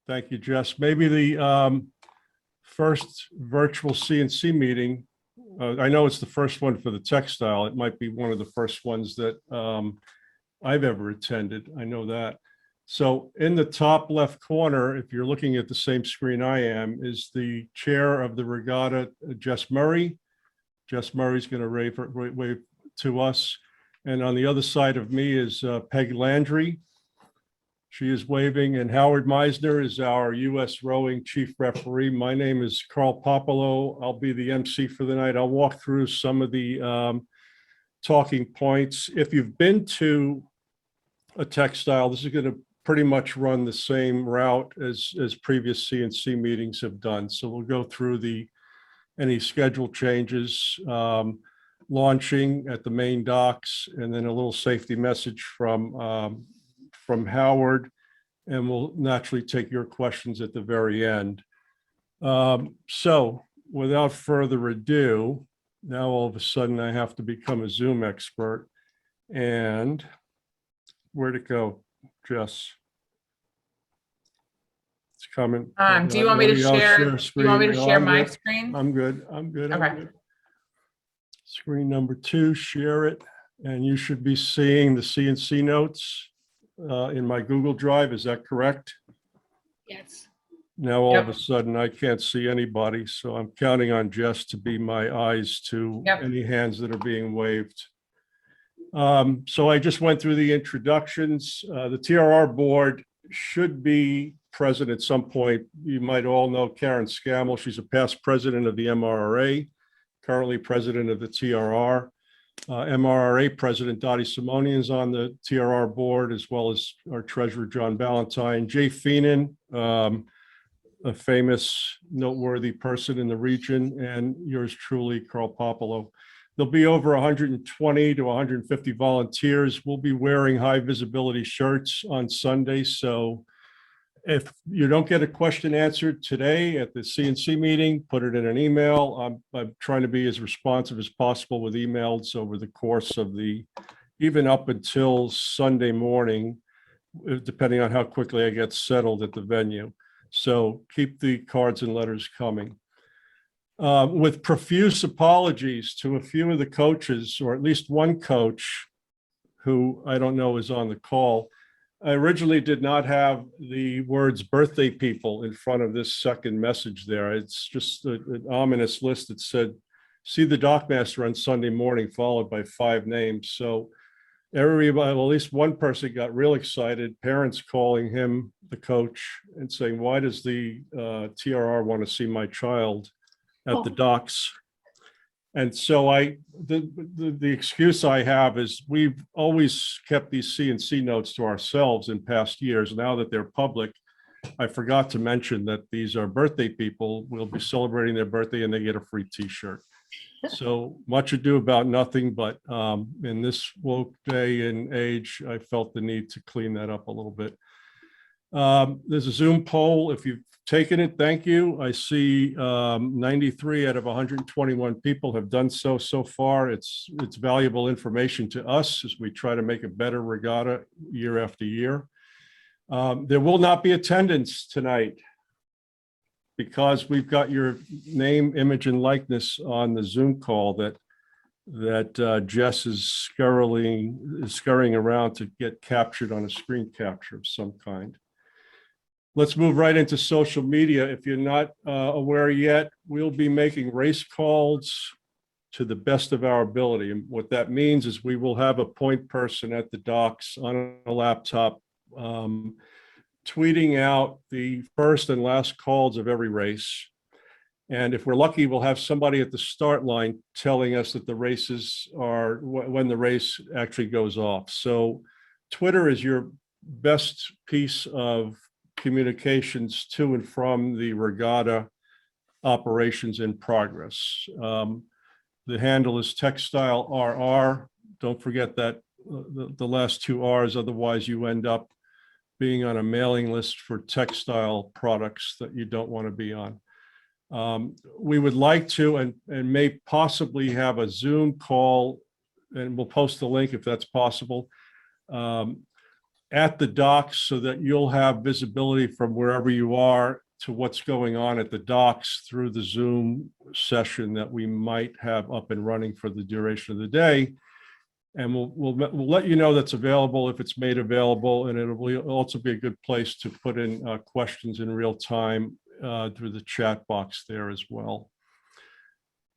Thank you, Jess. Maybe the first virtual CNC meeting. I know it's the first one for the textile. It might be one of the first ones that I've ever attended. I know that. So in the top left corner, if you're looking at the same screen I am, is the chair of the Regatta, Jess Murray. Jess Murray's going to wave to us. And on the other side of me is Peg Landry. She is waving, and Howard Meisner is our U.S. rowing chief referee. My name is Carl Popolo. I'll be the MC for the night. I'll walk through some of the talking points. If you've been to a textile, this is going to pretty much run the same route as previous CNC meetings have done. So we'll go through any schedule changes, launching at the main docks, and then a little safety message from Howard, and we'll naturally take your questions at the very end. So without further ado, now all of a sudden I have to become a Zoom expert. And where'd it go, Jess? It's coming. Do you want me to share? Do you want me to share my screen? I'm good. I'm good. Okay. I'm good. Screen number 2, share it. And you should be seeing the CNC notes in my Google Drive. Is that correct? Yes. Now all of a sudden I can't see anybody, so I'm counting on Jess to be my eyes to any hands that are being waved. So I just went through the introductions. The TRR board should be present at some point. You might all know Karen Scammell. She's a past president of the MRRA, currently president of the TRR. MRRA President Dottie Simonian is on the TRR board, as well as our treasurer, John Ballantyne. Jay Feenan, a famous, noteworthy person in the region, and yours truly, Carl Popolo. There'll be over 120 to 150 volunteers. We'll be wearing high visibility shirts on Sunday. So if you don't get a question answered today at the CNC meeting, put it in an email. I'm trying to be as responsive as possible with emails over the course of even up until Sunday morning, depending on how quickly I get settled at the venue. So keep the cards and letters coming. With profuse apologies to a few of the coaches, or at least one coach who I don't know is on the call. I originally did not have the words birthday people in front of this second message there. It's just an ominous list that said, see the dockmaster on Sunday morning, followed by 5 names. So everybody, well, at least one person got real excited, parents calling him, the coach, and saying, why does the TRR want to see my child at the docks? And so the excuse I have is we've always kept these CNC notes to ourselves in past years. Now that they're public, I forgot to mention that these are birthday people. We'll be celebrating their birthday and they get a free t-shirt. So much ado about nothing, but in this woke day and age, I felt the need to clean that up a little bit. There's a Zoom poll. If you've taken it, thank you. I see 93 out of 121 people have done so far. It's valuable information to us as we try to make a better regatta year after year. There will not be attendance tonight because we've got your name, image, and likeness on the Zoom call that Jess is scurrying around to get captured on a screen capture of some kind. Let's move right into social media. If you're not aware yet, we'll be making race calls to the best of our ability. And what that means is we will have a point person at the docks on a laptop tweeting out the first and last calls of every race. And if we're lucky, we'll have somebody at the start line telling us that the races are when the race actually goes off. So Twitter is your best piece of communications to and from the regatta operations in progress. The handle is Textile RR. Don't forget that the last 2 R's, otherwise you end up being on a mailing list for textile products that you don't want to be on. We would like to and may possibly have a Zoom call, and we'll post the link if that's possible, at the docks so that you'll have visibility from wherever you are to what's going on at the docks through the Zoom session that we might have up and running for the duration of the day. And we'll let you know that's available if it's made available, and it'll also be a good place to put in questions in real time through the chat box there as well.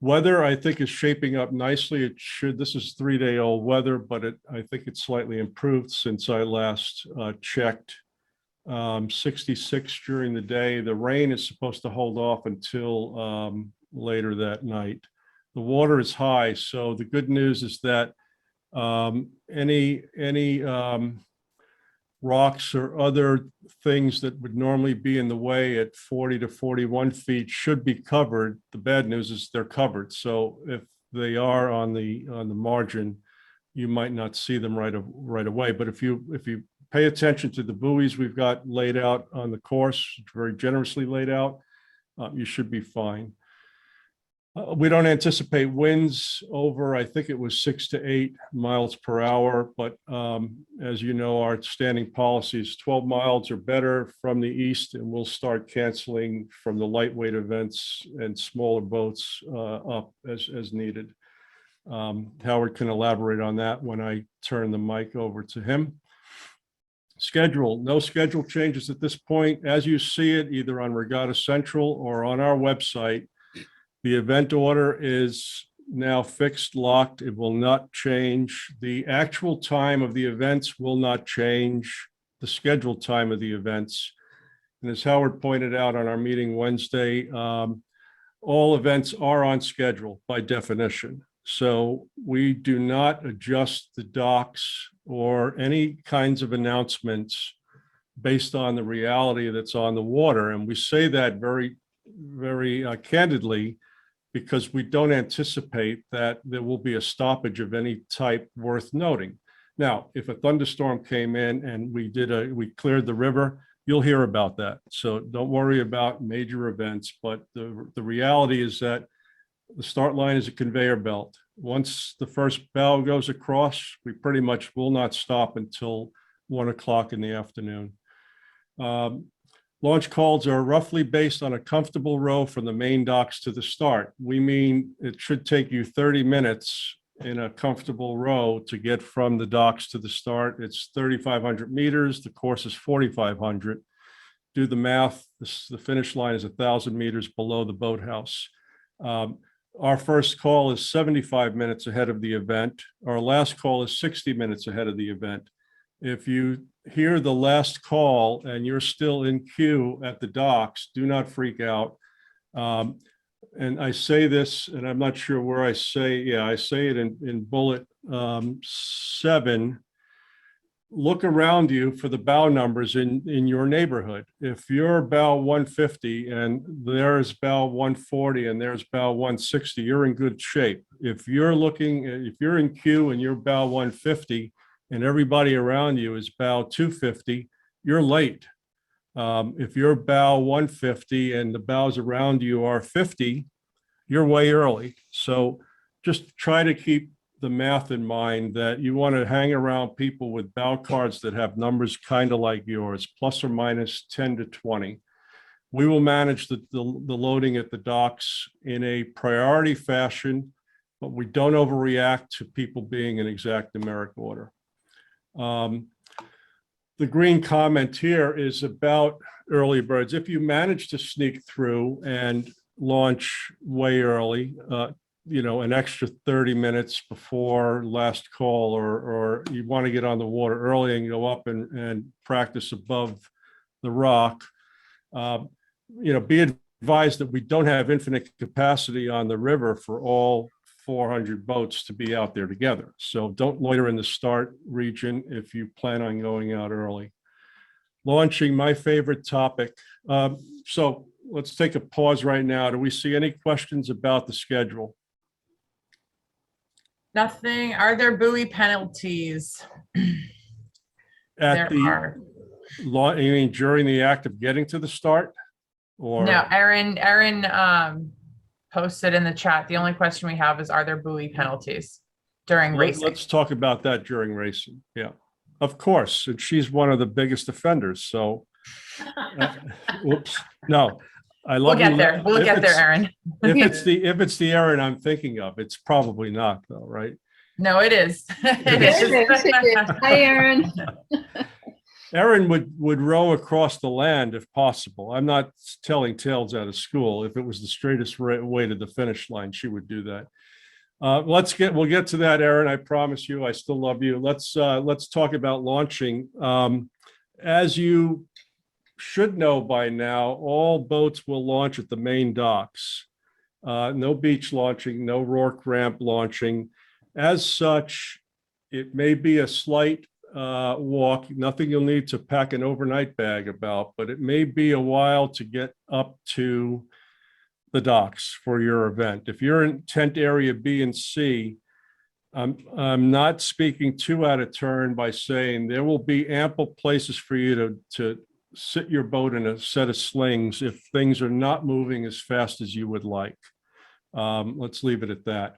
Weather, I think, is shaping up nicely. It should. This is 3-day-old weather, but I think it's slightly improved since I last checked. 66 during the day. The rain is supposed to hold off until later that night. The water is high, so the good news is that any rocks or other things that would normally be in the way at 40 to 41 feet should be covered. The bad news is they're covered. So if they are on the margin, you might not see them right away. But if you pay attention to the buoys we've got laid out on the course, very generously laid out, you should be fine. We don't anticipate winds over, I think it was 6 to 8 miles per hour, but as you know, our standing policy is 12 miles or better from the east, and we'll start canceling from the lightweight events and smaller boats up as needed. Howard can elaborate on that when I turn the mic over to him. Schedule, no schedule changes at this point. As you see it, either on Regatta Central or on our website, the event order is now fixed, locked. It will not change. The actual time of the events will not change. The scheduled time of the events. And as Howard pointed out on our meeting Wednesday, all events are on schedule by definition. So we do not adjust the docks or any kinds of announcements based on the reality that's on the water. And we say that very, very candidly, because we don't anticipate that there will be a stoppage of any type worth noting. Now, if a thunderstorm came in and we cleared the river, you'll hear about that. So don't worry about major events, but the reality is that the start line is a conveyor belt. Once the first bow goes across, we pretty much will not stop until 1 o'clock in the afternoon. Launch calls are roughly based on a comfortable row from the main docks to the start. We mean it should take you 30 minutes in a comfortable row to get from the docks to the start. It's 3,500 meters. The course is 4,500. Do the math. The finish line is 1,000 meters below the boathouse. Our first call is 75 minutes ahead of the event. Our last call is 60 minutes ahead of the event. If you hear the last call and you're still in queue at the docks, do not freak out. And I say this, and I'm not sure where I say it in bullet 7. Look around you for the bow numbers in your neighborhood. If you're bow 150 and there's bow 140 and there's bow 160, you're in good shape. If you're in queue and you're bow 150, and everybody around you is bow 250, you're late. If you're bow 150 and the bows around you are 50, you're way early. So just try to keep the math in mind that you want to hang around people with bow cards that have numbers kind of like yours, plus or minus 10 to 20. We will manage the loading at the docks in a priority fashion, but we don't overreact to people being in exact numeric order. The green comment here is about early birds. If you manage to sneak through and launch way early, an extra 30 minutes before last call, or you want to get on the water early and go up and practice above the rock, be advised that we don't have infinite capacity on the river for all 400 boats to be out there together. So don't loiter in the start region if you plan on going out early. Launching, my favorite topic. So let's take a pause right now. Do we see any questions about the schedule? Nothing. Are there buoy penalties? You mean during the act of getting to the start? Or no, Erin posted in the chat. The only question we have is, are there buoy penalties during racing? Let's talk about that during racing. Yeah. Of course, and she's one of the biggest offenders, so, whoops, no. I We'll love you. get there. We'll If get there, it's- Erin. If it's the Erin I'm thinking of, it's probably not though, right? No, it is. It It is. Hi, Erin. Erin would row across the land if possible. I'm not telling tales out of school. If it was the straightest way to the finish line, she would do that. We'll get to that, Erin. I promise you, I still love you. Let's talk about launching. As you should know by now, all boats will launch at the main docks. No beach launching, no Rourke ramp launching. As such, it may be a slight walk, nothing you'll need to pack an overnight bag about, but it may be a while to get up to the docks for your event. If you're in tent area B and C, I'm not speaking too out of turn by saying there will be ample places for you to sit your boat in a set of slings if things are not moving as fast as you would like. Let's leave it at that.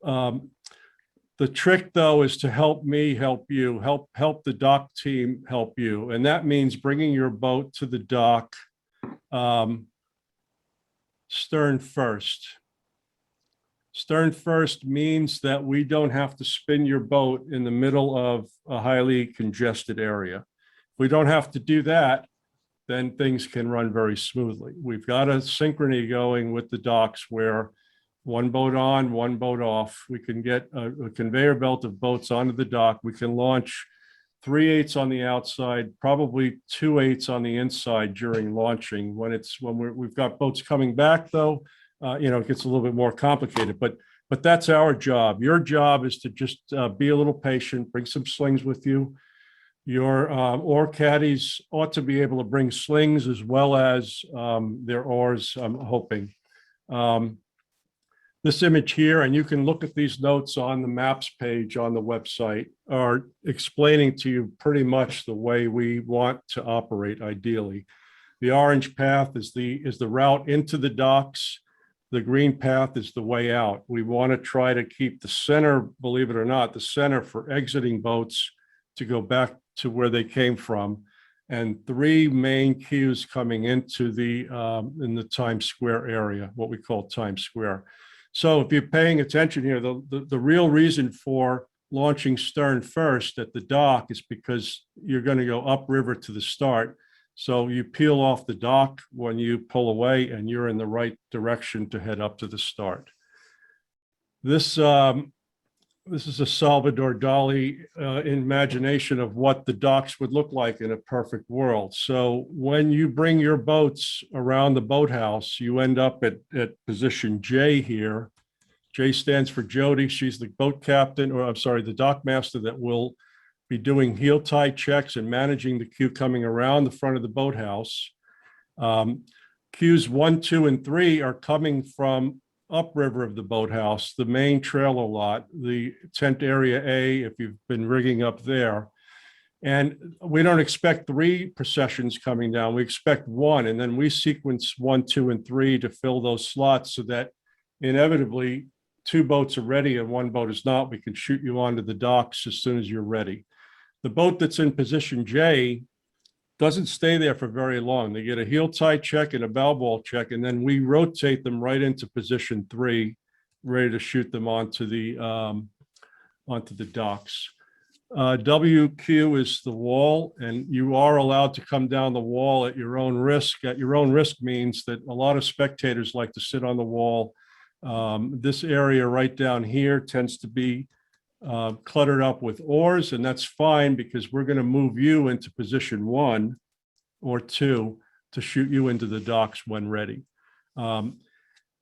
The trick, though, is to help me help you, help the dock team help you. And that means bringing your boat to the dock stern first. Stern first means that we don't have to spin your boat in the middle of a highly congested area. If we don't have to do that, then things can run very smoothly. We've got a synchrony going with the docks where one boat on, one boat off. We can get a conveyor belt of boats onto the dock. We can launch 3/8 on the outside, probably 2/8 on the inside during launching. When we've got boats coming back, though, it gets a little bit more complicated. But that's our job. Your job is to just be a little patient, bring some slings with you. Your oar caddies ought to be able to bring slings as well as their oars, I'm hoping. This image here, and you can look at these notes on the maps page on the website, are explaining to you pretty much the way we want to operate ideally. The orange path is the route into the docks. The green path is the way out. We want to try to keep the center, believe it or not, the center for exiting boats to go back to where they came from, and 3 main queues coming into in the Times Square area, what we call Times Square. So if you're paying attention here, the real reason for launching stern first at the dock is because you're going to go upriver to the start. So you peel off the dock when you pull away and you're in the right direction to head up to the start. This is a Salvador Dali imagination of what the docks would look like in a perfect world. So when you bring your boats around the boathouse, you end up at position J here. J stands for Jody. She's the boat captain, or I'm sorry, the dock master that will be doing heel tie checks and managing the queue coming around the front of the boathouse. Queues 1, 2, and 3 are coming from upriver of the boathouse, the main trailer lot, the tent area A, if you've been rigging up there. And we don't expect 3 processions coming down. We expect 1, and then we sequence 1, 2, and 3 to fill those slots so that inevitably 2 boats are ready and 1 boat is not. We can shoot you onto the docks as soon as you're ready. The boat that's in position J doesn't stay there for very long. They get a heel tie check and a bow ball check, and then we rotate them right into position 3, ready to shoot them onto the docks. WQ is the wall, and you are allowed to come down the wall at your own risk. At your own risk means that a lot of spectators like to sit on the wall. This area right down here tends to be cluttered up with oars, and that's fine because we're going to move you into position 1 or 2 to shoot you into the docks when ready.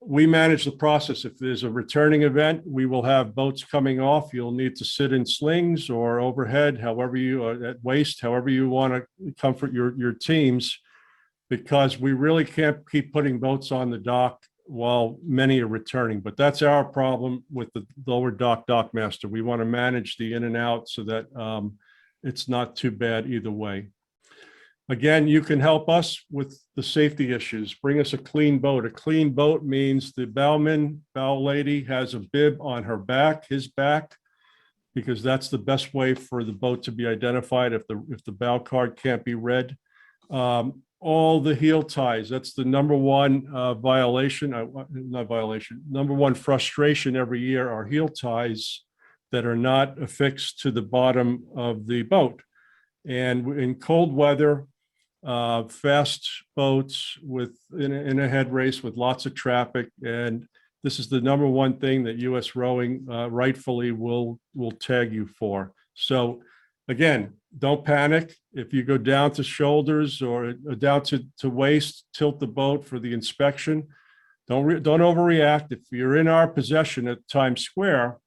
We manage the process. If there's a returning event, we will have boats coming off. You'll need to sit in slings or overhead, however you at waist, however you want to comfort your teams, because we really can't keep putting boats on the dock while many are returning. But that's our problem with the lower dock master. We want to manage the in and out so that it's not too bad either way. Again, you can help us with the safety issues. Bring us a clean boat. A clean boat means the bow lady has a bib on her back, his back. because that's the best way for the boat to be identified if the bow card can't be read. All the heel ties, that's the number one violation, not violation, number one frustration every year are heel ties that are not affixed to the bottom of the boat. And in cold weather, fast boats in a head race with lots of traffic, and this is the number one thing that U.S. Rowing rightfully will tag you for. So again, don't panic. If you go down to shoulders or down to waist, tilt the boat for the inspection. Don't overreact. If you're in our possession at Times Square,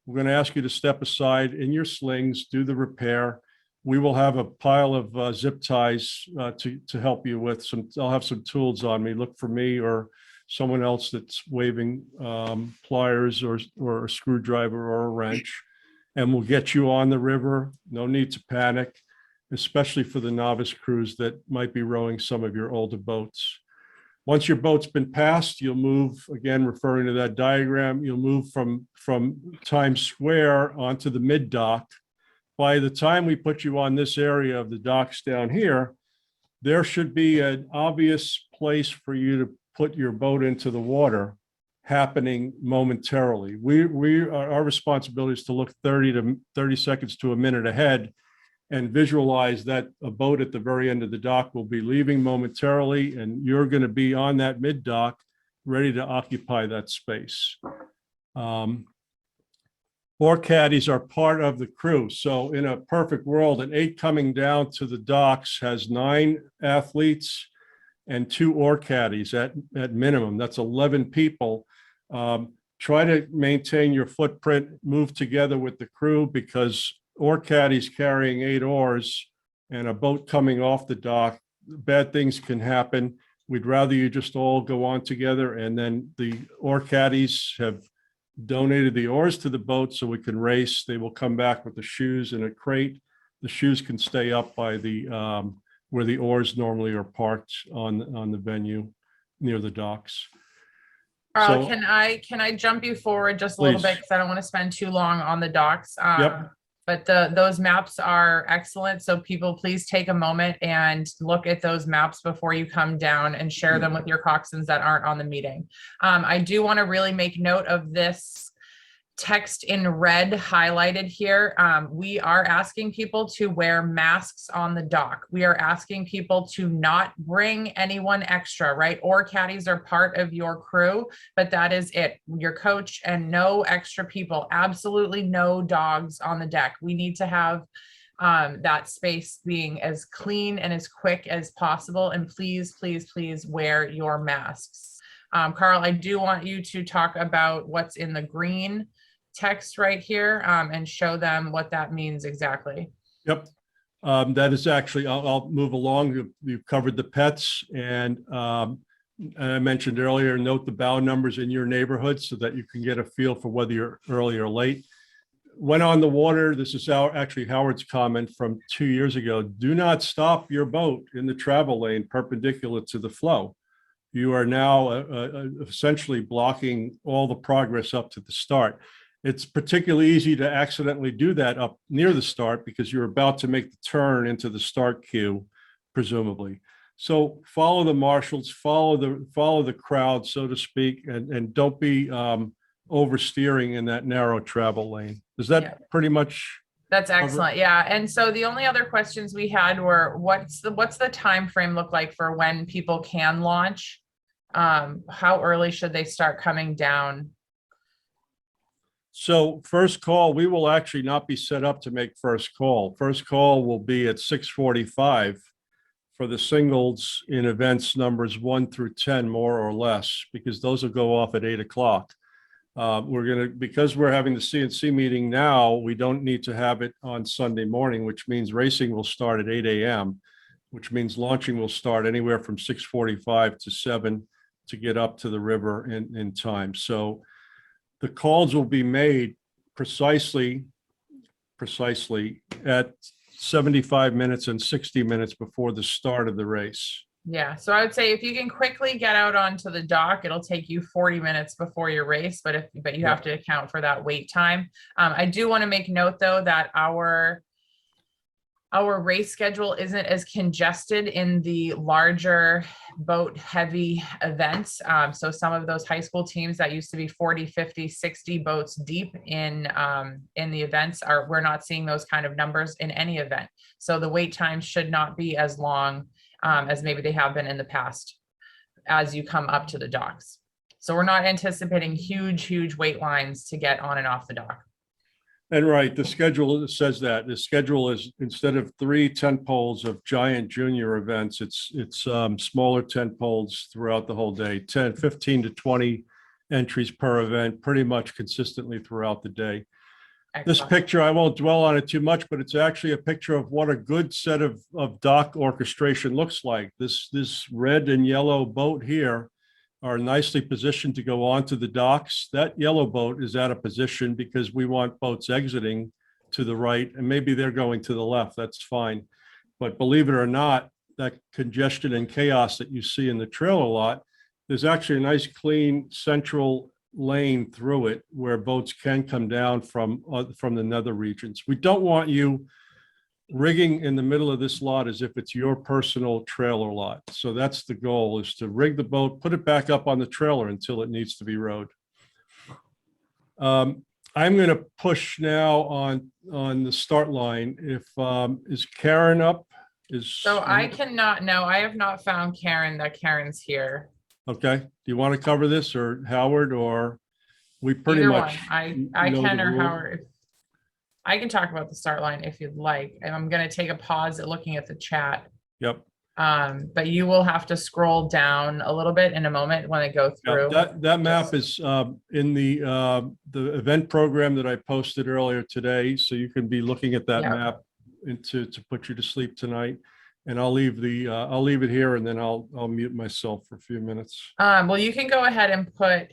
we're going to ask you to step aside in your slings, do the repair. We will have a pile of zip ties to help you with some. I'll have some tools on me. Look for me or someone else that's waving pliers or a screwdriver or a wrench, and we'll get you on the river. No need to panic, especially for the novice crews that might be rowing some of your older boats. Once your boat's been passed, you'll move, again, referring to that diagram, you'll move from Times Square onto the mid dock. By the time we put you on this area of the docks down here, there should be an obvious place for you to put your boat into the water happening momentarily. Our responsibility is to look 30 seconds to a minute ahead and visualize that a boat at the very end of the dock will be leaving momentarily, and you're going to be on that mid dock ready to occupy that space. Oar caddies are part of the crew. So in a perfect world, an 8 coming down to the docks has 9 athletes and 2 oar caddies at minimum. That's 11 people. Try to maintain your footprint, move together with the crew, because oar caddies carrying 8 oars and a boat coming off the dock, bad things can happen. We'd rather you just all go on together, and then the oar caddies have donated the oars to the boat so we can race. They will come back with the shoes in a crate. The shoes can stay up by the where the oars normally are parked on the venue near the docks. Carl, So- can I jump you forward just a little bit, Please. because I don't want to spend too long on the docks. Yep. But those maps are excellent. So people, please take a moment and look at those maps before you come down and share them with your coxswains that aren't on the meeting. I do want to really make note of this text in red highlighted here. We are asking people to wear masks on the dock. We are asking people to not bring anyone extra, right? Oar caddies are part of your crew, but that is it. Your coach and no extra people. Absolutely no dogs on the deck. We need to have that space being as clean and as quick as possible. And please, please, please wear your masks. Carl, I do want you to talk about what's in the green text right here and show them what that means exactly. Yep. That is actually, I'll move along. You've covered the pets, and I mentioned earlier, note the bow numbers in your neighborhood so that you can get a feel for whether you're early or late. When on the water, this is actually Howard's comment from 2 years ago. Do not stop your boat in the travel lane perpendicular to the flow. You are now essentially blocking all the progress up to the start. It's particularly easy to accidentally do that up near the start because you're about to make the turn into the start queue, presumably. So follow the marshals, follow the crowd, so to speak, and don't be oversteering in that narrow travel lane. Is that pretty much? That's excellent. Yeah. And so the only other questions we had were, what's the time frame look like for when people can launch? How early should they start coming down? So first call, we will actually not be set up to make first call. First call will be at 6:45 for the singles in events numbers 1 through 10, more or less, because those will go off at 8 o'clock. Because we're having the CNC meeting now, we don't need to have it on Sunday morning, which means racing will start at 8 a.m., which means launching will start anywhere from 6:45 to 7 to get up to the river in time. So the calls will be made precisely at 75 minutes and 60 minutes before the start of the race. Yeah, so I would say if you can quickly get out onto the dock, it'll take you 40 minutes before your race, but you have to account for that wait time. I do want to make note though that our race schedule isn't as congested in the larger boat heavy events. So some of those high school teams that used to be 40, 50, 60 boats deep in the events we're not seeing those kind of numbers in any event. So the wait time should not be as long as maybe they have been in the past as you come up to the docks. So we're not anticipating huge wait lines to get on and off the dock. And right, the schedule says that the schedule is, instead of 3 tent poles of giant junior events, it's smaller tent poles throughout the whole day, 15 to 20 entries per event, pretty much consistently throughout the day. Excellent. This picture, I won't dwell on it too much, but it's actually a picture of what a good set of dock orchestration looks like. This red and yellow boat here are nicely positioned to go onto the docks. That yellow boat is out of position because we want boats exiting to the right, and maybe they're going to the left. That's fine. But believe it or not, that congestion and chaos that you see in the trailer lot, there's actually a nice clean central lane through it where boats can come down from the nether regions. We don't want you rigging in the middle of this lot as if it's your personal trailer lot. So that's the goal, is to rig the boat, put it back up on the trailer until it needs to be rowed. I'm going to push now on the start line. If is Karen up? So I cannot, no, I have not found Karen, that Karen's here. Okay. Do you want to cover this, or Howard, or we pretty Either much one. I know can, the or rules? Howard. I can talk about the start line if you'd like. And I'm going to take a pause at looking at the chat. Yep. But you will have to scroll down a little bit in a moment when I go through. That map is in the event program that I posted earlier today. So you can be looking at that map to put you to sleep tonight. And I'll leave it here, and then I'll mute myself for a few minutes. Well, you can go ahead and put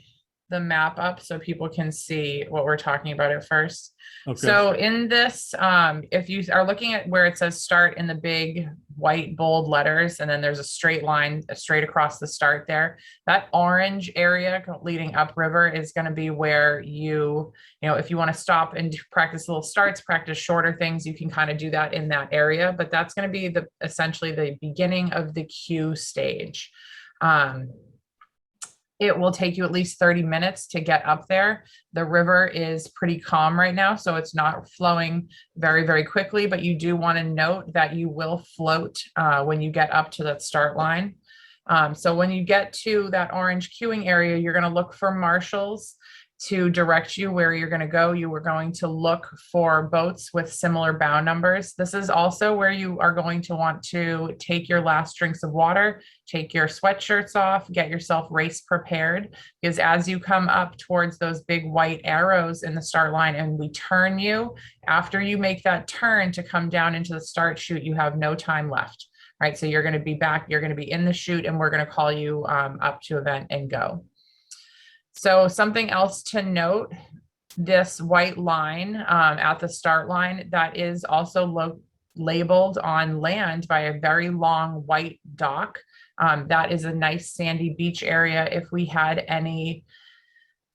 the map up so people can see what we're talking about at first. Okay. So in this, if you are looking at where it says start in the big white bold letters, and then there's a straight line straight across the start there, that orange area leading upriver is going to be where you know, if you want to stop and practice little starts, practice shorter things, you can kind of do that in that area. But that's going to be essentially the beginning of the queue stage. It will take you at least 30 minutes to get up there. The river is pretty calm right now, so it's not flowing very quickly, but you do want to note that you will float when you get up to that start line. So when you get to that orange queuing area, you're going to look for marshals to direct you where you're going to go. You are going to look for boats with similar bow numbers. This is also where you are going to want to take your last drinks of water, take your sweatshirts off, get yourself race prepared, because as you come up towards those big white arrows in the start line and we turn you, after you make that turn to come down into the start chute, you have no time left, right? So you're going to be back, you're going to be in the chute, and we're going to call you up to event and go. So something else to note, this white line at the start line, that is also labeled on land by a very long white dock. That is a nice sandy beach area. If we had any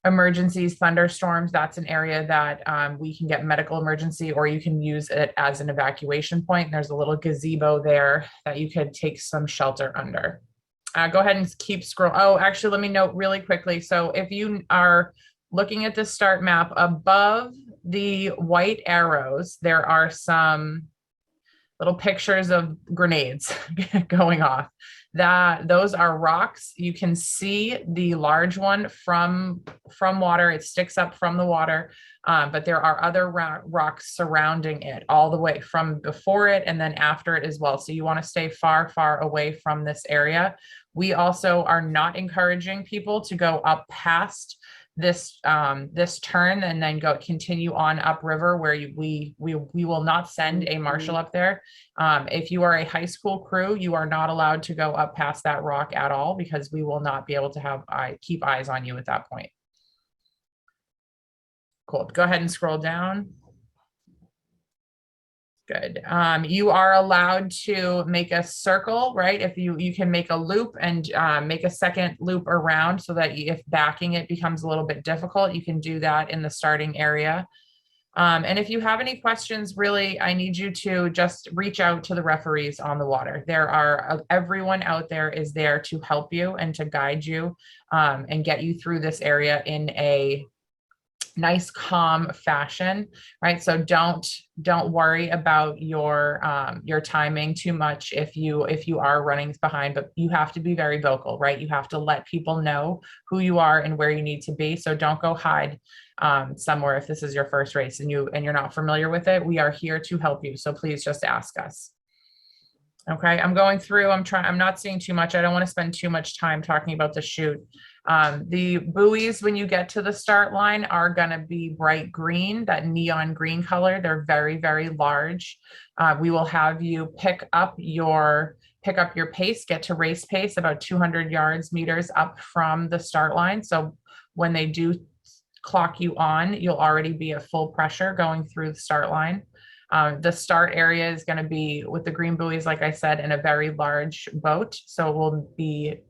emergencies, thunderstorms, that's an area that we can get medical emergency, or you can use it as an evacuation point. There's a little gazebo there that you could take some shelter under. Go ahead and keep scrolling. Oh, actually, let me note really quickly. So if you are looking at the start map, above the white arrows, there are some little pictures of grenades going off. Those are rocks. You can see the large one from water. It sticks up from the water, but there are other rocks surrounding it all the way from before it and then after it as well. So you want to stay far away from this area. We also are not encouraging people to go up past this turn and then continue on upriver, where we will not send a marshal up there. If you are a high school crew, you are not allowed to go up past that rock at all, because we will not be able to keep eyes on you at that point. Cool. Go ahead and scroll down. Good. You are allowed to make a circle, right? If you can make a loop and make a second loop around so that if backing it becomes a little bit difficult, you can do that in the starting area. And if you have any questions, really, I need you to just reach out to the referees on the water. There are, everyone out there is there to help you and to guide you and get you through this area in a nice, calm fashion, right? So don't worry about your timing too much if you are running behind, but you have to be very vocal, right? You have to let people know who you are and where you need to be. So don't go hide somewhere if this is your first race and you're not familiar with it. We are here to help you. So please just ask us. Okay, I'm going through, I'm not seeing too much. I don't want to spend too much time talking about the chute. The buoys, when you get to the start line, are going to be bright green, that neon green color. They're very, very large. We will have you pick up your pace, get to race pace about 200 meters up from the start line. So when they do clock you on, you'll already be at full pressure going through the start line. The start area is going to be with the green buoys, like I said, in a very large boat. So it will be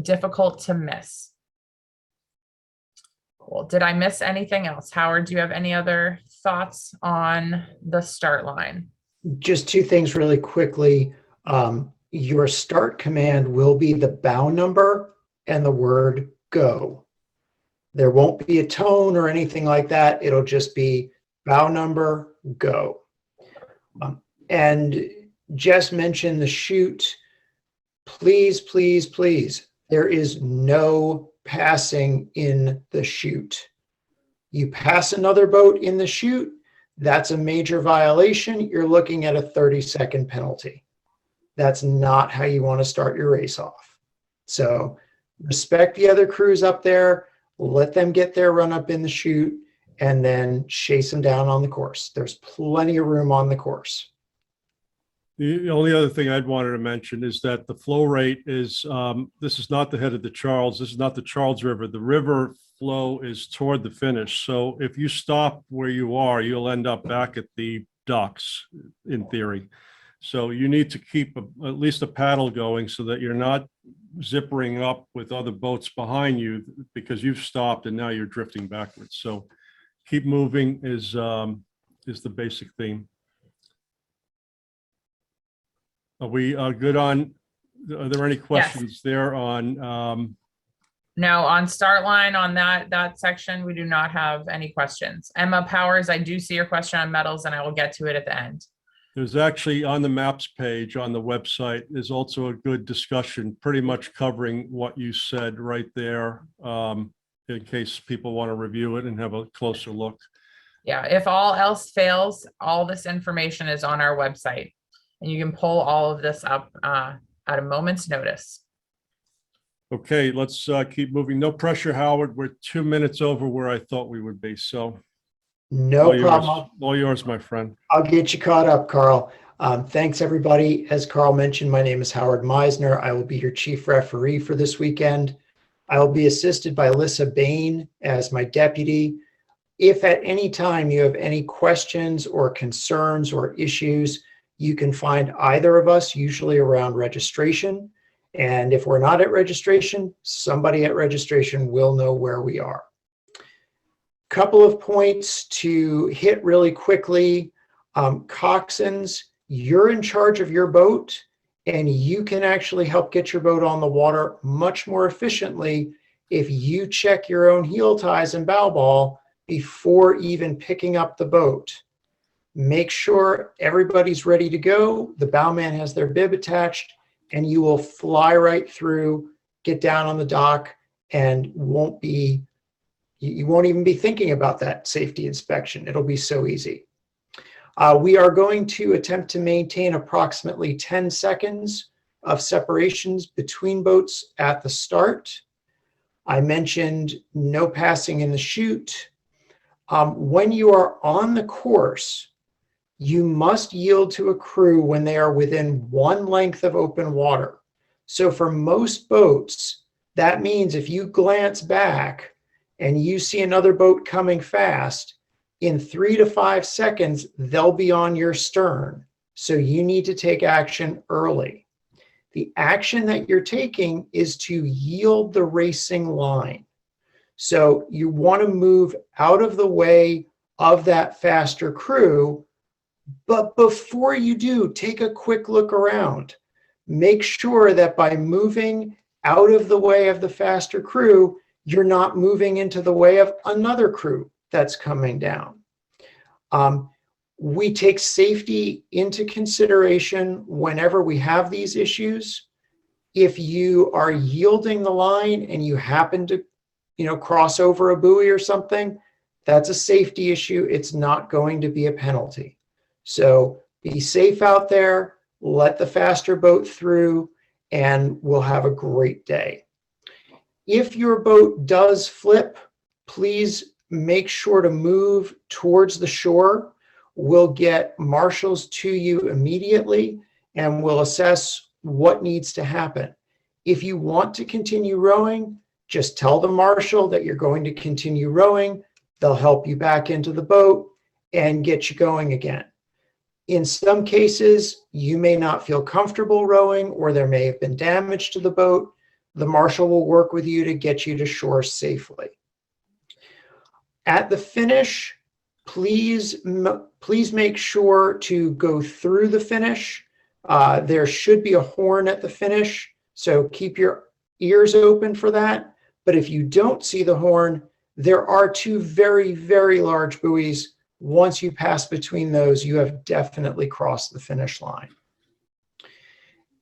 difficult to miss. Cool. Did I miss anything else? Howard, do you have any other thoughts on the start line? Just two things really quickly. Your start command will be the bow number and the word go. There won't be a tone or anything like that. It'll just be bow number, go. And Jess mentioned the chute. Please, please, please. There is no passing in the chute. You pass another boat in the chute, that's a major violation. You're looking at a 30-second penalty. That's not how you want to start your race off. So respect the other crews up there, let them get their run up in the chute, and then chase them down on the course. There's plenty of room on the course. The only other thing I'd wanted to mention is that the flow rate is, this is not the head of the Charles. This is not the Charles River. The river flow is toward the finish. So if you stop where you are, you'll end up back at the docks in theory. So you need to keep at least a paddle going so that you're not zippering up with other boats behind you because you've stopped and now you're drifting backwards. So keep moving is the basic theme. Are we good on, are there any questions there on? No, on start line on that section, we do not have any questions. Emma Powers, I do see your question on metals and I will get to it at the end. There's actually on the maps page on the website, there's also a good discussion pretty much covering what you said right there in case people want to review it and have a closer look. Yeah, if all else fails, all this information is on our website. And you can pull all of this up at a moment's notice. Okay, let's keep moving. No pressure, Howard. We're 2 minutes over where I thought we would be. So no problem. All yours, my friend. I'll get you caught up, Carl. Thanks, everybody. As Carl mentioned, my name is Howard Meisner. I will be your chief referee for this weekend. I will be assisted by Alyssa Bain as my deputy. If at any time you have any questions or concerns or issues, you can find either of us, usually around registration. And if we're not at registration, somebody at registration will know where we are. Couple of points to hit really quickly. Coxswains, you're in charge of your boat and you can actually help get your boat on the water much more efficiently if you check your own heel ties and bow ball before even picking up the boat. Make sure everybody's ready to go. The bowman has their bib attached and you will fly right through, get down on the dock, and you won't even be thinking about that safety inspection. It'll be so easy. We are going to attempt to maintain approximately 10 seconds of separations between boats at the start. I mentioned no passing in the chute. When you are on the course, you must yield to a crew when they are within one length of open water. So for most boats, that means if you glance back and you see another boat coming fast, in 3 to 5 seconds, they'll be on your stern. So you need to take action early. The action that you're taking is to yield the racing line. So you want to move out of the way of that faster crew. But before you do, take a quick look around. Make sure that by moving out of the way of the faster crew, you're not moving into the way of another crew that's coming down. We take safety into consideration whenever we have these issues. If you are yielding the line and you happen to, cross over a buoy or something, that's a safety issue. It's not going to be a penalty. So be safe out there, let the faster boat through, and we'll have a great day. If your boat does flip, please make sure to move towards the shore. We'll get marshals to you immediately, and we'll assess what needs to happen. If you want to continue rowing, just tell the marshal that you're going to continue rowing. They'll help you back into the boat and get you going again. In some cases, you may not feel comfortable rowing, or there may have been damage to the boat. The marshal will work with you to get you to shore safely. At the finish, please make sure to go through the finish. There should be a horn at the finish, so keep your ears open for that. But if you don't see the horn, there are 2 very, very large buoys. Once you pass between those, you have definitely crossed the finish line.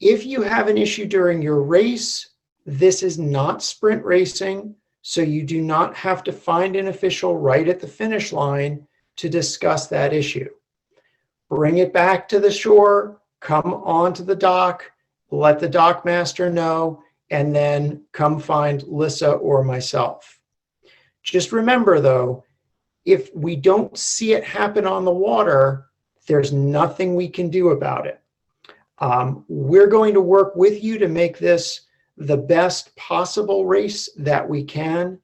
If you have an issue during your race, this is not sprint racing, so you do not have to find an official right at the finish line to discuss that issue. Bring it back to the shore, come onto the dock, let the dock master know, and then come find Lissa or myself. Just remember though, if we don't see it happen on the water, there's nothing we can do about it. We're going to work with you to make this the best possible race that we can.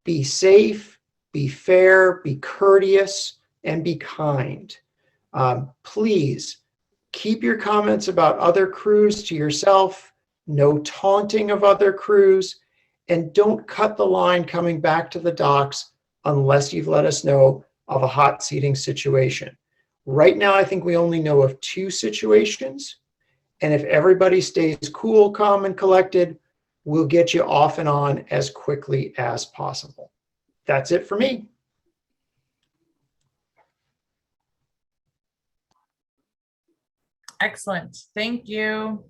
Be safe, be fair, be courteous, and be kind. Please keep your comments about other crews to yourself. No taunting of other crews, and don't cut the line coming back to the docks unless you've let us know of a hot seating situation. Right now, I think we only know of 2 situations, and if everybody stays cool, calm, and collected, we'll get you off and on as quickly as possible. That's it for me. Excellent. Thank you.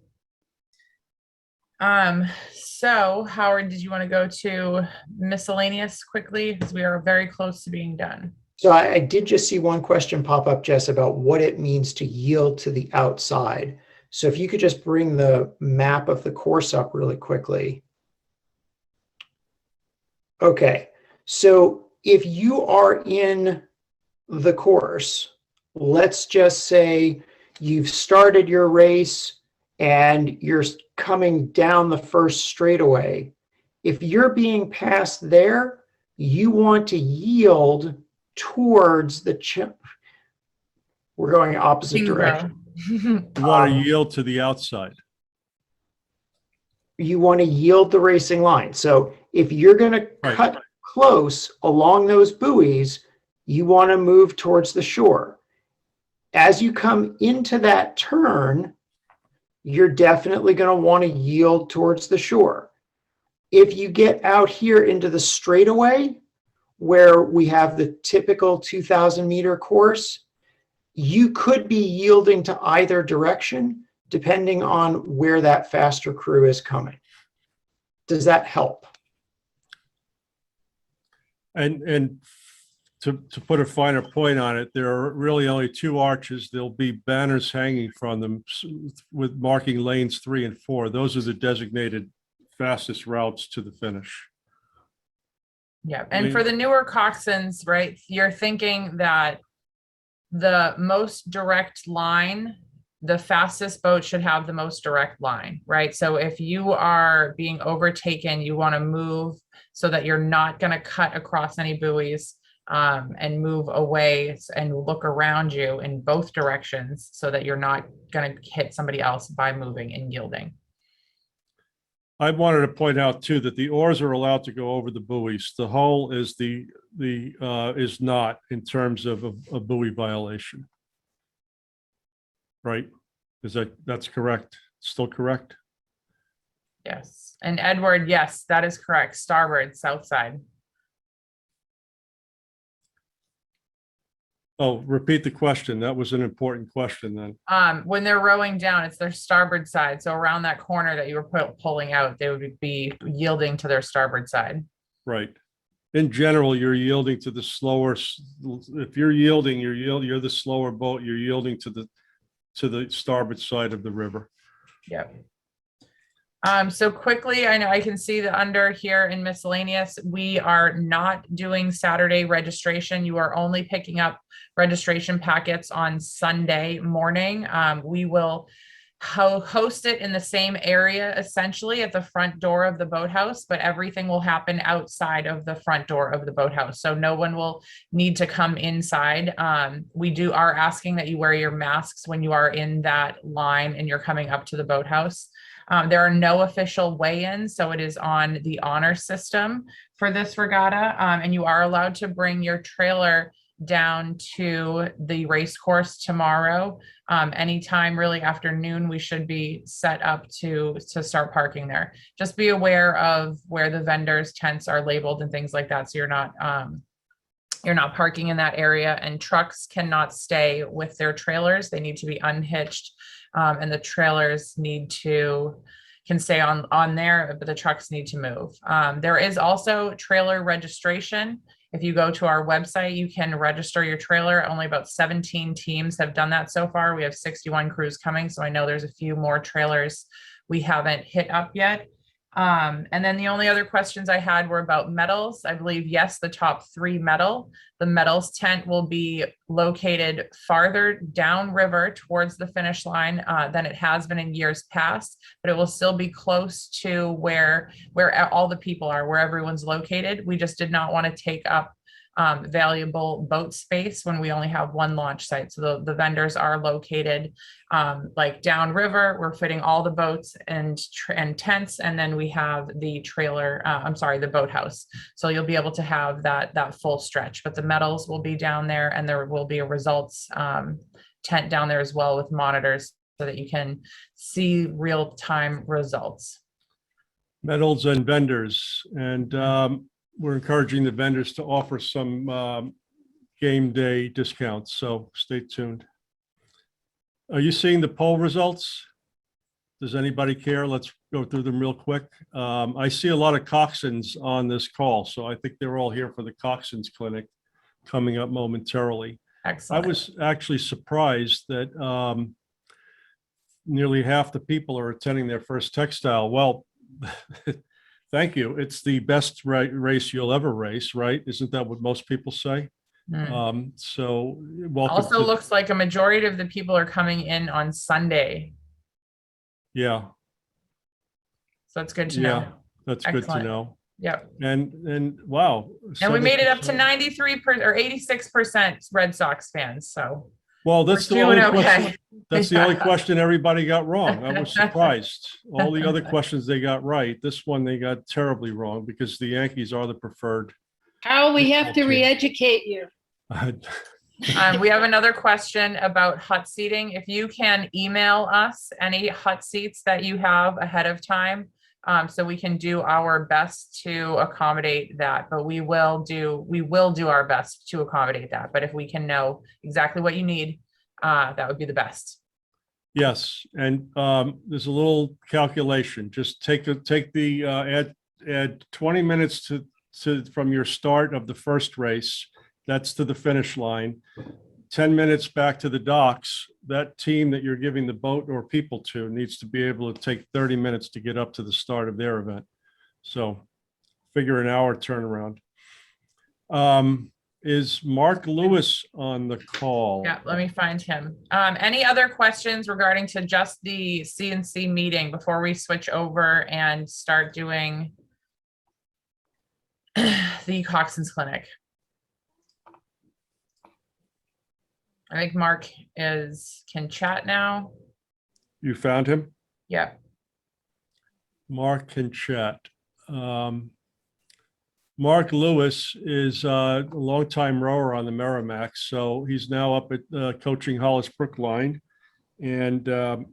So Howard, did you want to go to miscellaneous quickly? Because we are very close to being done. So I did just see one question pop up, Jess, about what it means to yield to the outside. So if you could just bring the map of the course up really quickly. Okay, so if you are in the course, let's just say you've started your race and you're coming down the first straightaway. If you're being passed there, you want to yield towards the we're going opposite direction. You want to yield to the outside. You want to yield the racing line. So if you're going to cut close along those buoys, you want to move towards the shore. As you come into that turn, you're definitely going to want to yield towards the shore. If you get out here into the straightaway, where we have the typical 2,000 meter course, you could be yielding to either direction, depending on where that faster crew is coming. Does that help? And to put a finer point on it, there are really only 2 arches. There'll be banners hanging from them with marking lanes 3 and 4. Those are the designated fastest routes to the finish. Yeah, and for the newer coxswains, right, you're thinking that the most direct line, the fastest boat should have the most direct line, right? So if you are being overtaken, you want to move so that you're not going to cut across any buoys. and move away and look around you in both directions so that you're not going to hit somebody else by moving and yielding. I wanted to point out too that the oars are allowed to go over the buoys. The hull is is not in terms of a buoy violation. Right? That's correct? Still correct? Yes. And Edward, yes, that is correct. Starboard, south side. Oh, repeat the question. That was an important question then. When they're rowing down, it's their starboard side. So around that corner that you were pulling out, they would be yielding to their starboard side. Right. In general, you're yielding to the slower. If you're yielding, you're the slower boat. You're yielding to the starboard side of the river. Yep. So quickly, I know I can see that under here in miscellaneous, we are not doing Saturday registration. You are only picking up registration packets on Sunday morning. We will host it in the same area, essentially at the front door of the boathouse, but everything will happen outside of the front door of the boathouse. So no one will need to come inside. We are asking that you wear your masks when you are in that line and you're coming up to the boathouse. There are no official weigh-ins, so it is on the honor system for this regatta, and you are allowed to bring your trailer down to the race course tomorrow. Anytime really afternoon, we should be set up to start parking there. Just be aware of where the vendors' tents are labeled and things like that, so you're not parking in that area, and trucks cannot stay with their trailers. They need to be unhitched. And the trailers can stay on there, but the trucks need to move. There is also trailer registration. If you go to our website, you can register your trailer. Only about 17 teams have done that so far. We have 61 crews coming, so I know there's a few more trailers we haven't hit up yet. And then the only other questions I had were about medals. I believe, yes, the top 3 medal. The medals tent will be located farther downriver towards the finish line than it has been in years past, but it will still be close to where all the people are, where everyone's located. We just did not want to take up valuable boat space when we only have one launch site. So the vendors are located like downriver. We're fitting all the boats and tents, and then we have the trailer, the boathouse. So you'll be able to have that full stretch, but the medals will be down there, and there will be a results tent down there as well with monitors so that you can see real-time results. Medals and vendors, and we're encouraging the vendors to offer some game day discounts, so stay tuned. Are you seeing the poll results? Does anybody care? Let's go through them real quick. I see a lot of Coxswains on this call, so I think they're all here for the Coxswains Clinic coming up momentarily. Excellent. I was actually surprised that nearly half the people are attending their first Textile. Well, thank you. It's the best race you'll ever race, right? Isn't that what most people say? So welcome. Also looks like a majority of the people are coming in on Sunday. Yeah. So it's good to know. That's Excellent. Good to know. Yep. And wow. And we made it up to 93% or 86% Red Sox fans. So well, that's the only question. Okay. That's the only question everybody got wrong. I was surprised. All the other questions they got right. This one they got terribly wrong because the Yankees are the preferred. How we have to re-educate you. We have another question about hut seating. If you can email us any hut seats that you have ahead of time, so we can do our best to accommodate that, but we will do our best to accommodate that. But if we can know exactly what you need, that would be the best. Yes, and there's a little calculation. Just take the add 20 minutes to from your start of the first race. That's to the finish line. 10 minutes back to the docks. That team that you're giving the boat or people to needs to be able to take 30 minutes to get up to the start of their event. So figure an hour turnaround. Is Mark Lewis on the call? Yeah, let me find him. Any other questions regarding to just the CNC meeting before we switch over and start doing the Coxswains Clinic? I think Mark can chat now. You found him? Yep. Mark can chat. Mark Lewis is a longtime rower on the Merrimack, so he's now up at coaching Hollis Brookline, and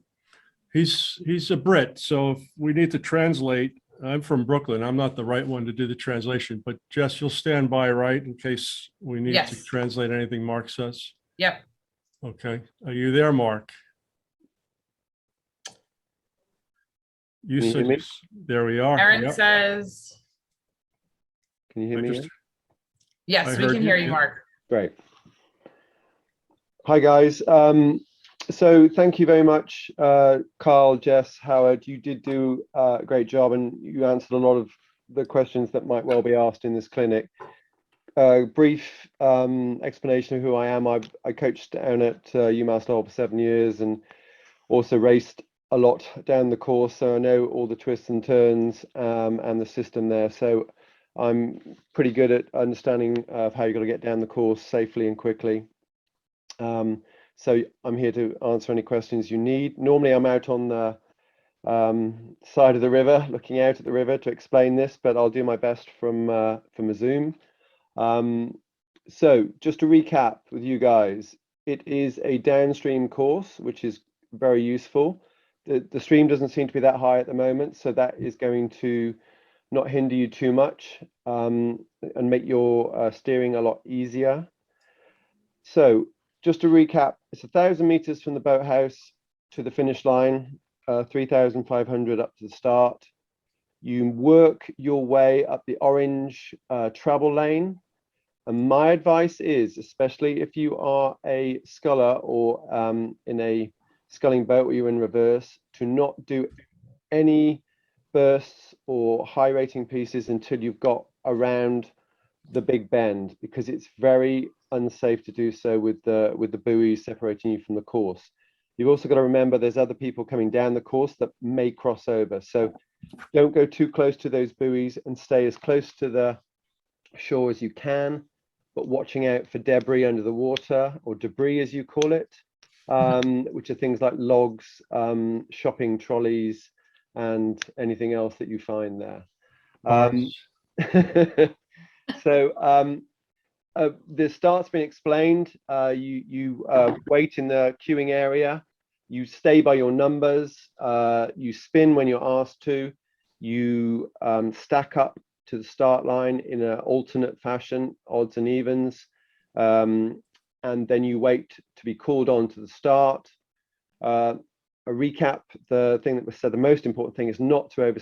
he's a Brit. So if we need to translate, I'm from Brooklyn. I'm not the right one to do the translation, but Jess, you'll stand by, right, in case we need to translate anything Mark says? Yep. Okay. Are you there, Mark? You Can you said hear me? there we are. Aaron Yep. says, Can you hear me? yes, I we heard can you, hear you, yeah. Mark. Great. Hi, guys. So thank you very much, Carl, Jess, Howard. You did do a great job, and you answered a lot of the questions that might well be asked in this clinic. Brief explanation of who I am. I coached down at UMass Lowell for 7 years and also raced a lot down the course, so I know all the twists and turns and the system there. So I'm pretty good at understanding of how you've got to get down the course safely and quickly. So I'm here to answer any questions you need. Normally I'm out on the side of the river, looking out at the river to explain this, but I'll do my best from a Zoom. So just to recap with you guys, it is a downstream course, which is very useful. The stream doesn't seem to be that high at the moment, so that is going to not hinder you too much and make your steering a lot easier. So just to recap, it's 1,000 meters from the boathouse to the finish line, 3,500 up to the start. You work your way up the orange travel lane. And my advice is, especially if you are a sculler or in a sculling boat where you're in reverse, to not do any bursts or high rating pieces until you've got around the big bend, because it's very unsafe to do so with the buoys separating you from the course. You've also got to remember there's other people coming down the course that may cross over. So don't go too close to those buoys and stay as close to the shore as you can, but watching out for debris under the water, or debris as you call it, which are things like logs, shopping trolleys, and anything else that you find there. So the start's been explained. You wait in the queuing area. You stay by your numbers. You spin when you're asked to. You stack up to the start line in an alternate fashion, odds and evens. And then you wait to be called on to the start. A recap, the thing that was said, the most important thing is not to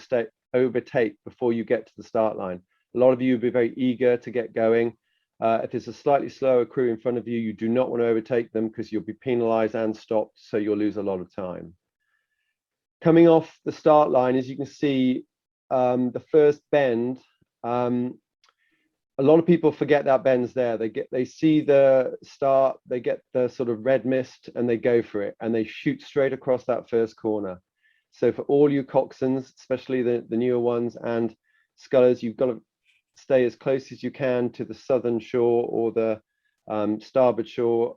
overtake before you get to the start line. A lot of you will be very eager to get going. If there's a slightly slower crew in front of you, you do not want to overtake them because you'll be penalized and stopped, so you'll lose a lot of time. Coming off the start line, as you can see, the first bend, a lot of people forget that bend's there. They see the start, they get the sort of red mist, and they go for it, and they shoot straight across that first corner. So for all you coxswains, especially the newer ones and scullers, you've got to stay as close as you can to the southern shore or the starboard shore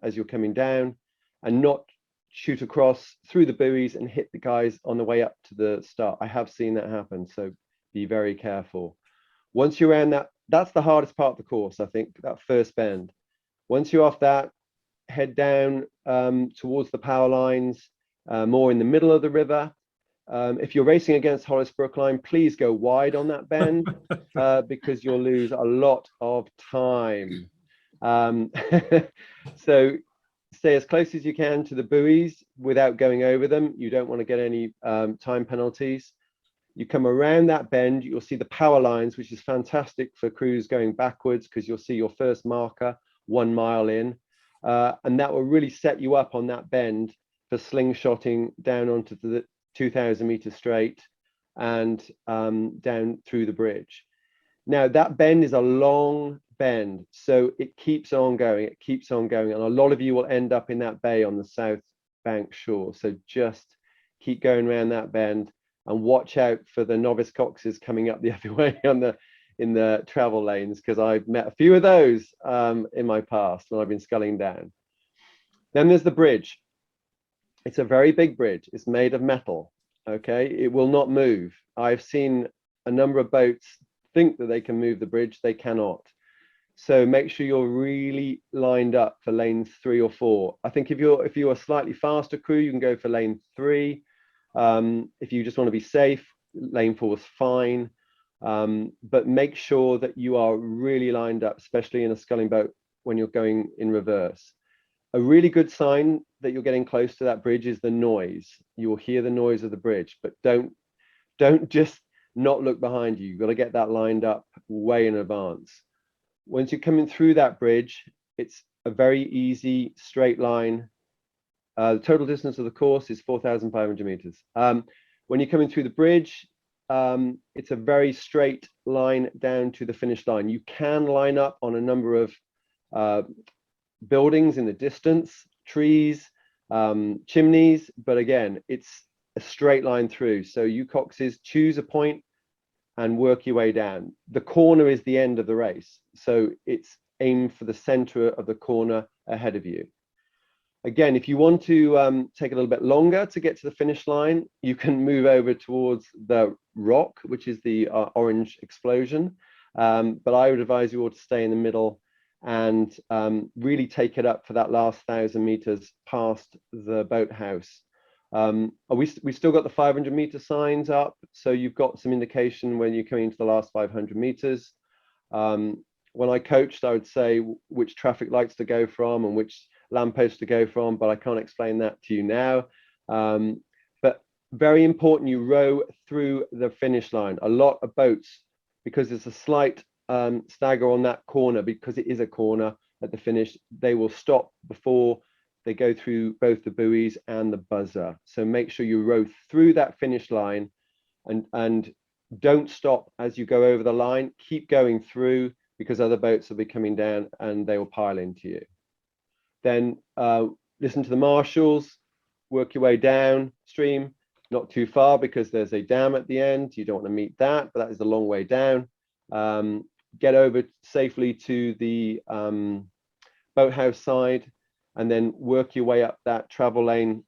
as you're coming down, and not shoot across through the buoys and hit the guys on the way up to the start. I have seen that happen, so be very careful. Once you're around that, that's the hardest part of the course, I think, that first bend. Once you're off that, head down towards the power lines, more in the middle of the river. If you're racing against Hollis Brookline, please go wide on that bend because you'll lose a lot of time. So stay as close as you can to the buoys without going over them. You don't want to get any time penalties. You come around that bend, you'll see the power lines, which is fantastic for crews going backwards because you'll see your first marker 1 mile in. And that will really set you up on that bend for slingshotting down onto the 2,000 meter straight and down through the bridge. Now that bend is a long bend, so it keeps on going, it keeps on going, and a lot of you will end up in that bay on the south bank shore. So just keep going around that bend and watch out for the novice coxes coming up the other way in the travel lanes, because I've met a few of those in my past when I've been sculling down. Then there's the bridge. It's a very big bridge. It's made of metal. Okay, it will not move. I've seen a number of boats think that they can move the bridge. They cannot. So make sure you're really lined up for lanes 3 or 4. I think if you're a slightly faster crew, you can go for lane 3. If you just want to be safe, lane 4 is fine. But make sure that you are really lined up, especially in a sculling boat when you're going in reverse. A really good sign that you're getting close to that bridge is the noise. You will hear the noise of the bridge, but don't just not look behind you. You've got to get that lined up way in advance. Once you're coming through that bridge, it's a very easy straight line. The total distance of the course is 4,500 meters. When you're coming through the bridge, it's a very straight line down to the finish line. You can line up on a number of buildings in the distance, trees, chimneys, but again, it's a straight line through. So you coxes, choose a point and work your way down. The corner is the end of the race, so it's aimed for the center of the corner ahead of you. Again, if you want to take a little bit longer to get to the finish line, you can move over towards the rock, which is the orange explosion. But I would advise you all to stay in the middle and really take it up for that last 1,000 meters past the boathouse. We still got the 500-meter signs up, so you've got some indication when you're coming into the last 500 meters. When I coached, I would say which traffic lights to go from and which lampposts to go from, but I can't explain that to you now. But very important, you row through the finish line. A lot of boats, because there's a slight stagger on that corner, because it is a corner at the finish, they will stop before they go through both the buoys and the buzzer. So make sure you row through that finish line and don't stop as you go over the line. Keep going through, because other boats will be coming down and they will pile into you. Then listen to the marshals, work your way downstream, not too far because there's a dam at the end. You don't want to meet that, but that is a long way down. Get over safely to the boathouse side and then work your way up that travel lane,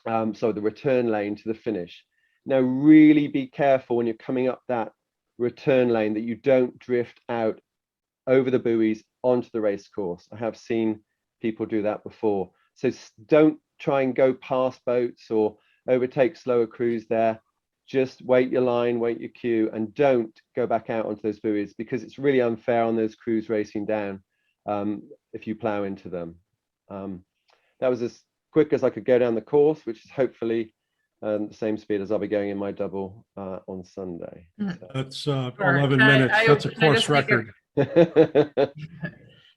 so the return lane to the finish. Now, really be careful when you're coming up that return lane that you don't drift out over the buoys onto the race course. I have seen people do that before. So don't try and go past boats or overtake slower crews there. Just wait your line, wait your queue, and don't go back out onto those buoys, because it's really unfair on those crews racing down if you plow into them. That was as quick as I could go down the course, which is hopefully the same speed as I'll be going in my double on Sunday. So. That's 11 minutes. That's a course record.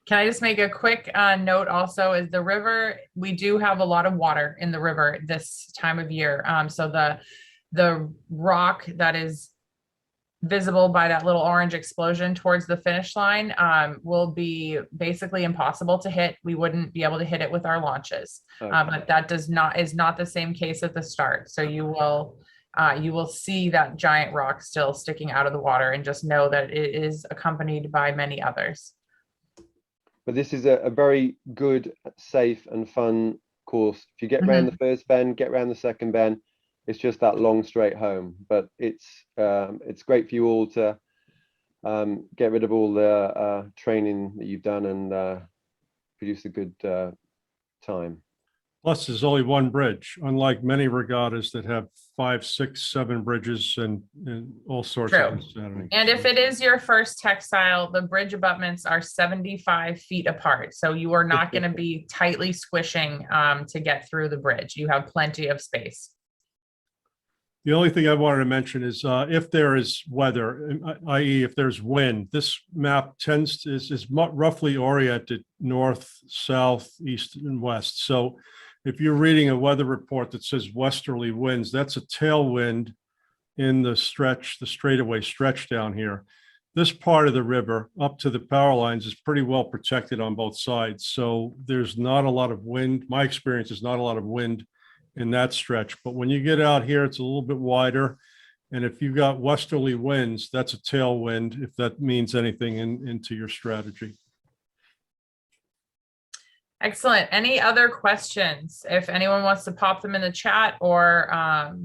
Can I just make a quick note also, is the river, we do have a lot of water in the river this time of year. So the rock that is visible by that little orange explosion towards the finish line will be basically impossible to hit. We wouldn't be able to hit it with our launches, okay. But that is not the same case at the start. So you will see that giant rock still sticking out of the water, and just know that it is accompanied by many others. But this is a very good, safe and fun course. If you get around the first bend, get around the second bend, it's just that long straight home. But it's great for you all to get rid of all the training that you've done and produce a good time. Plus, there's only one bridge, unlike many regattas that have 5, 6, 7 bridges and all sorts of insanity. And if it is your first textile, the bridge abutments are 75 feet apart. So you are not going to be tightly squishing to get through the bridge. You have plenty of space. The only thing I wanted to mention is if there is weather, i.e. if there's wind, this map is roughly oriented north, south, east, and west. So if you're reading a weather report that says westerly winds, that's a tailwind in the straightaway stretch down here. This part of the river up to the power lines is pretty well protected on both sides. So there's not a lot of wind. My experience is not a lot of wind in that stretch. But when you get out here, it's a little bit wider. And if you've got westerly winds, that's a tailwind, if that means anything into your strategy. Excellent. Any other questions? If anyone wants to pop them in the chat or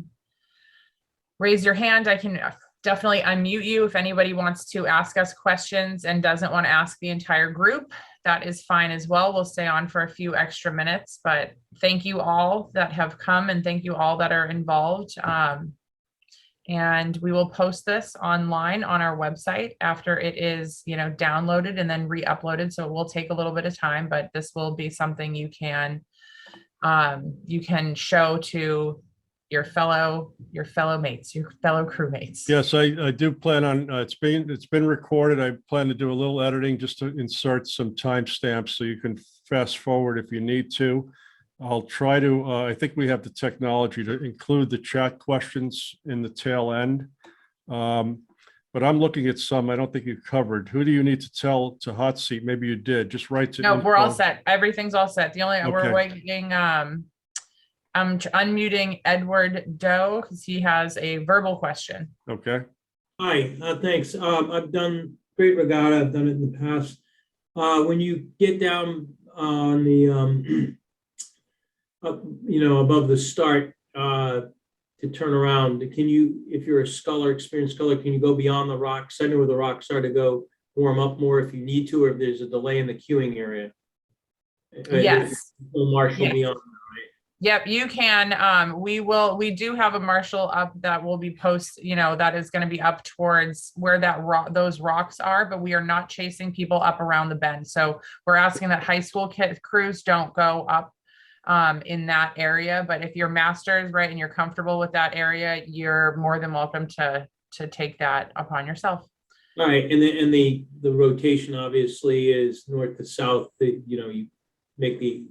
raise your hand, I can definitely unmute you. If anybody wants to ask us questions and doesn't want to ask the entire group, that is fine as well. We'll stay on for a few extra minutes, but thank you all that have come and thank you all that are involved. And we will post this online on our website after it is, downloaded and then re-uploaded. So it will take a little bit of time, but this will be something you can show to your fellow mates, your fellow crewmates. Yes, I do plan on, it's been recorded. I plan to do a little editing just to insert some timestamps so you can fast forward if you need to. I'll try to, I think we have the technology to include the chat questions in the tail end. But I'm looking at some I don't think you covered. Who do you need to tell to hot seat? Maybe you did. Just write to. No, we're all set. Everything's all set. The only, Okay. we're waiting, I'm unmuting Edward Doe because he has a verbal question. Okay. Hi, thanks. I've done Great Regatta. I've done it in the past. When you get down on the, above the start to turn around, can you, if you're a sculler, experienced sculler, can you go beyond the rocks, center where the rocks are to go warm up more if you need to, or if there's a delay in the queuing area? Yes. Marshal Yes. beyond. Yep, you can. We do have a marshal up that will be that is going to be up towards where those rocks are, but we are not chasing people up around the bend. So we're asking that high school crews don't go up in that area. But if you're masters, right, and you're comfortable with that area, you're more than welcome to take that upon yourself. All right, and the rotation obviously is north to south. You make the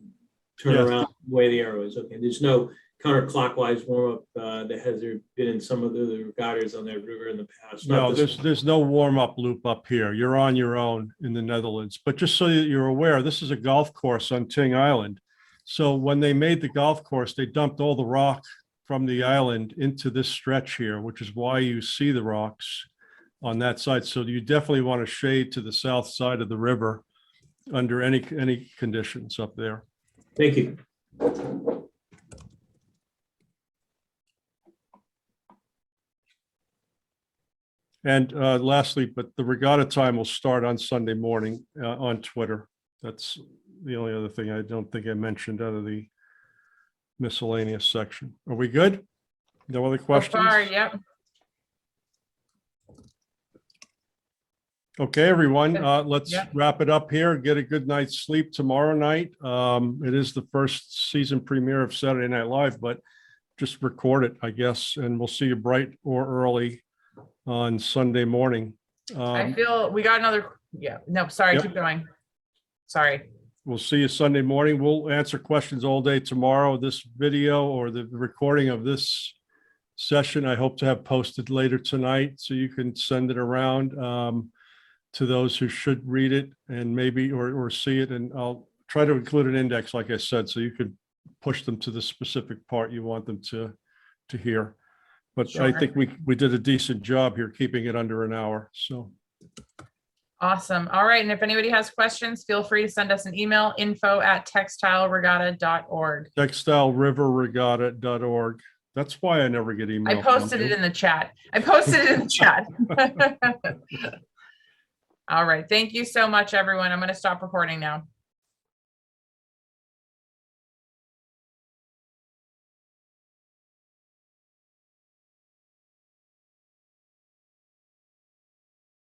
turn Yes. around the way the arrow is. Okay, there's no counterclockwise warm up that has there been in some of the regattas on that river in the past. Not No, this one. there's no warm-up loop up here. You're on your own in the Netherlands. But just so that you're aware, this is a golf course on Ting Island. So when they made the golf course, they dumped all the rock from the island into this stretch here, which is why you see the rocks on that side. So you definitely want to shade to the south side of the river under any conditions up there. Thank you. And lastly, but the regatta time will start on Sunday morning on Twitter. That's the only other thing I don't think I mentioned out of the miscellaneous section. Are we good? No other questions? So far, yep. Okay, everyone, let's Yep. wrap it up here. Get a good night's sleep tomorrow night. It is the first season premiere of Saturday Night Live, but just record it, I guess, and we'll see you bright or early on Sunday morning. I feel we got another. Yeah. No, sorry. Yep. Keep going. Sorry. We'll see you Sunday morning. We'll answer questions all day tomorrow. This video or the recording of this session, I hope to have posted later tonight, so you can send it around to those who should read it and maybe or see it. And I'll try to include an index, like I said, so you could push them to the specific part you want them to hear. But I Sure. think we did a decent job here, keeping it under an hour. So Awesome. All right. And if anybody has questions, feel free to send us an email, info@textileregatta.org. textileriverregatta.org. That's why I never get email. I posted it in the chat. All right. Thank you so much, everyone. I'm going to stop recording now.